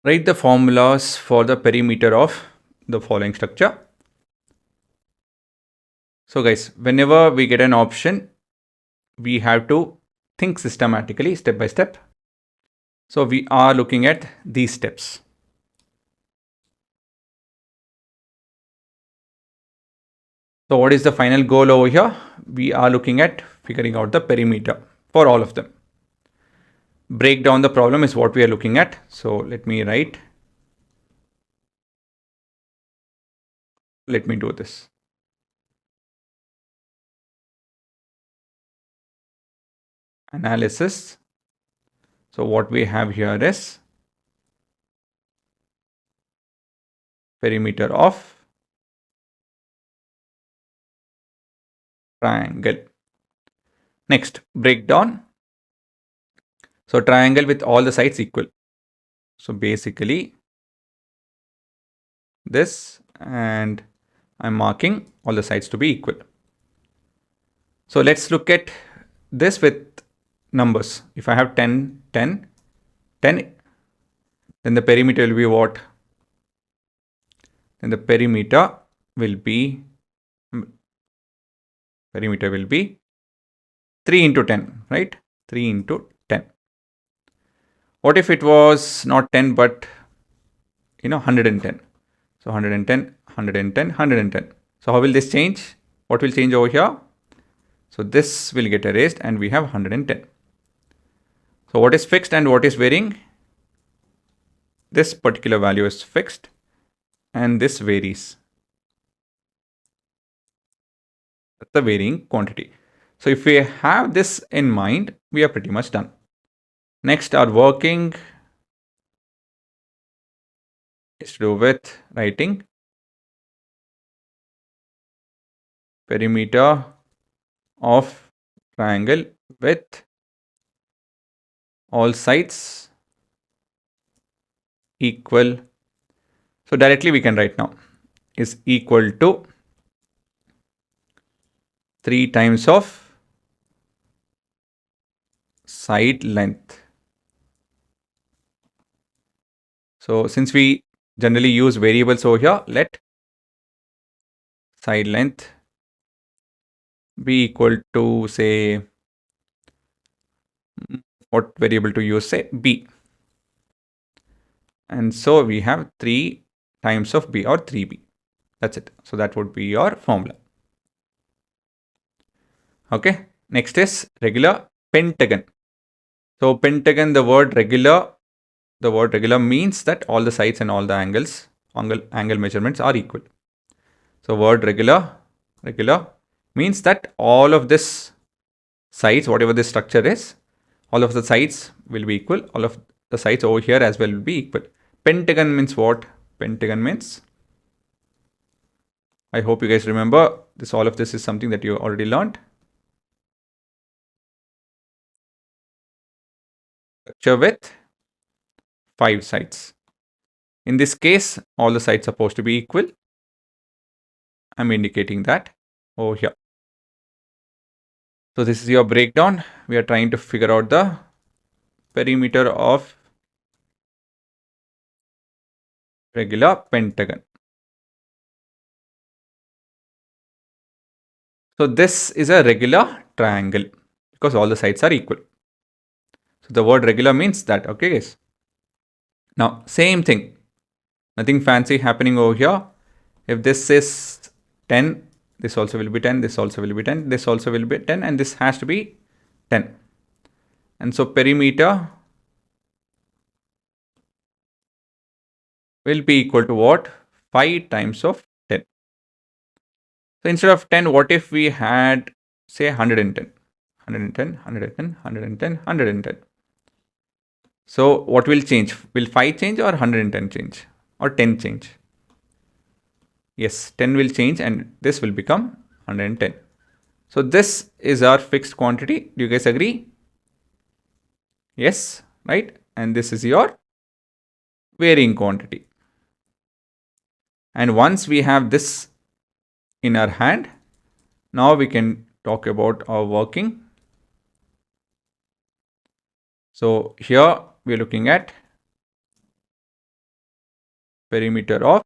Write the formulas for the perimeter of the following structure. So guys, whenever we get an option, we have to think systematically, step by step. So we are looking at these steps. So what is the final goal over here? We are looking at figuring out the perimeter for all of them. Break down the problem is what we are looking at. So let me do this. Analysis. So what we have here is perimeter of triangle. Next, breakdown. So triangle with all the sides equal. So basically this, and I'm marking all the sides to be equal. So let's look at this with numbers. If I have 10, 10, 10, then the perimeter will be what? Then the perimeter will be 3 into 10, right? 3 into 10. What if it was not 10 but 110? So 110, 110, 110. So how will this change? What will change over here? So this will get erased and we have 110. So what is fixed and what is varying? This particular value is fixed and this varies. That's the varying quantity. So if we have this in mind, we are pretty much done. Next, our working is to do with writing perimeter of triangle with all sides equal. So directly we can write now is equal to 3 times of side length. So since we generally use variables over here, let side length be equal to, say, what variable to use, say b. And so we have 3 times of b or 3b. That's it. So that would be your formula. Okay. Next is regular pentagon. So pentagon, the word regular means that all the sides and all the angle measurements are equal. So word regular means that all of this sides, whatever this structure is, all of the sides will be equal. All of the sides over here as well will be equal. Pentagon means what? Pentagon means, I hope you guys remember this. All of this is something that you already learned. Structure with 5 sides. In this case, all the sides are supposed to be equal. I'm indicating that over here. So this is your breakdown. We are trying to figure out the perimeter of regular pentagon. So this is a regular triangle because all the sides are equal. So the word regular means that, okay guys. Now same thing, nothing fancy happening over here. If this is 10, this also will be 10, this also will be 10, this also will be 10, and this has to be 10. And so perimeter will be equal to what? 5 times of 10. So instead of 10, what if we had, say, 110? 110, 110, 110, 110. So what will change? Will 5 change or 110 change? Or 10 change? Yes, 10 will change and this will become 110. So this is our fixed quantity. Do you guys agree? Yes, right? And this is your varying quantity. And once we have this in our hand, now we can talk about our working. So here we are looking at perimeter of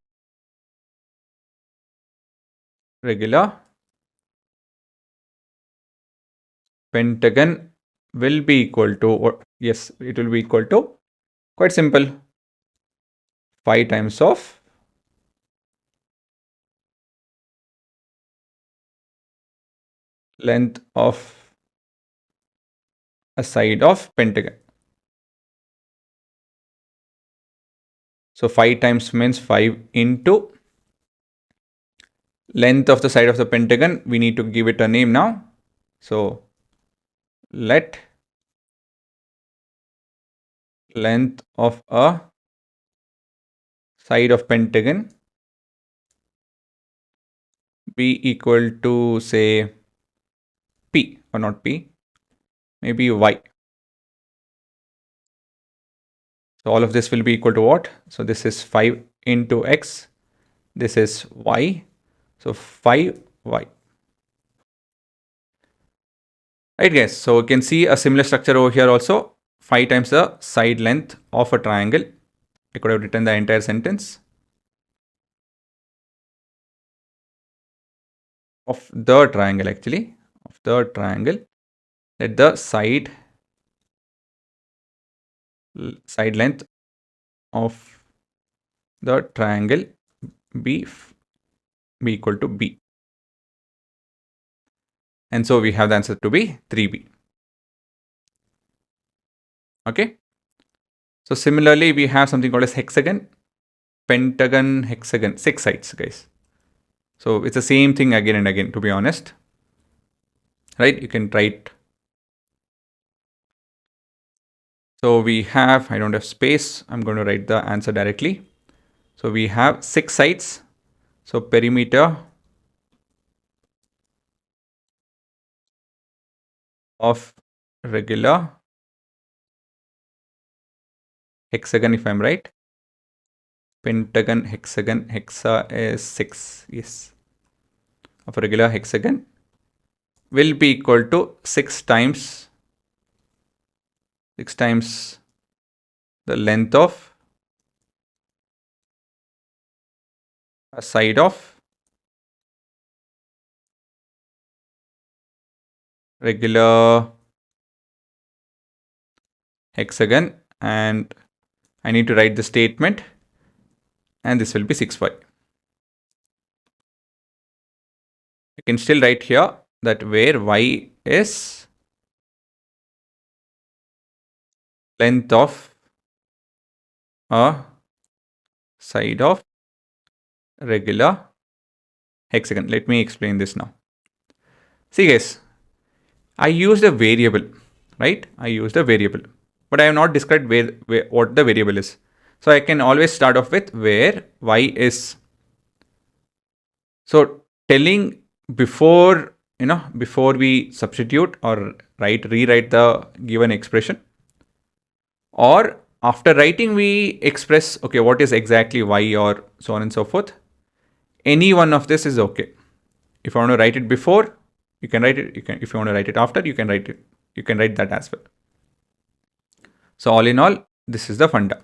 regular pentagon will be equal to, or yes, it will be equal to, quite simple, 5 times of length of a side of pentagon. So 5 times means 5 into length of the side of the pentagon. We need to give it a name now. So let length of a side of pentagon be equal to, say, P, or not P, maybe Y. So all of this will be equal to what? So this is 5 into X. This is Y. So 5Y. Right, guys. So you can see a similar structure over here also. 5 times the side length of a triangle. I could have written the entire sentence. Of the triangle, actually. Of the triangle. Let the side length of the triangle be equal to B. And so we have the answer to be 3B. Okay. So similarly, we have something called as hexagon, pentagon, hexagon, 6 sides, guys. So it's the same thing again and again, to be honest. Right? You can try it. So we have, I don't have space. I'm going to write the answer directly. So we have 6 sides. So perimeter of regular hexagon, if I'm right. Pentagon, hexagon, hexa is 6. Yes. Of a regular hexagon will be equal to 6 times the length of a side of regular hexagon, and I need to write the statement, and this will be 6y. I can still write here that where y is length of a side of regular hexagon. Let me explain this now. See, guys, I used a variable, right? I used a variable, but I have not described what the variable is. So I can always start off with where y is. So telling before we substitute or rewrite the given expression, or after writing we express, okay, what is exactly y, or so on and so forth. Any one of this is okay. If I want to write it before, you can write it. If you want to write it after, you can write that as well. So all in all, this is the funda.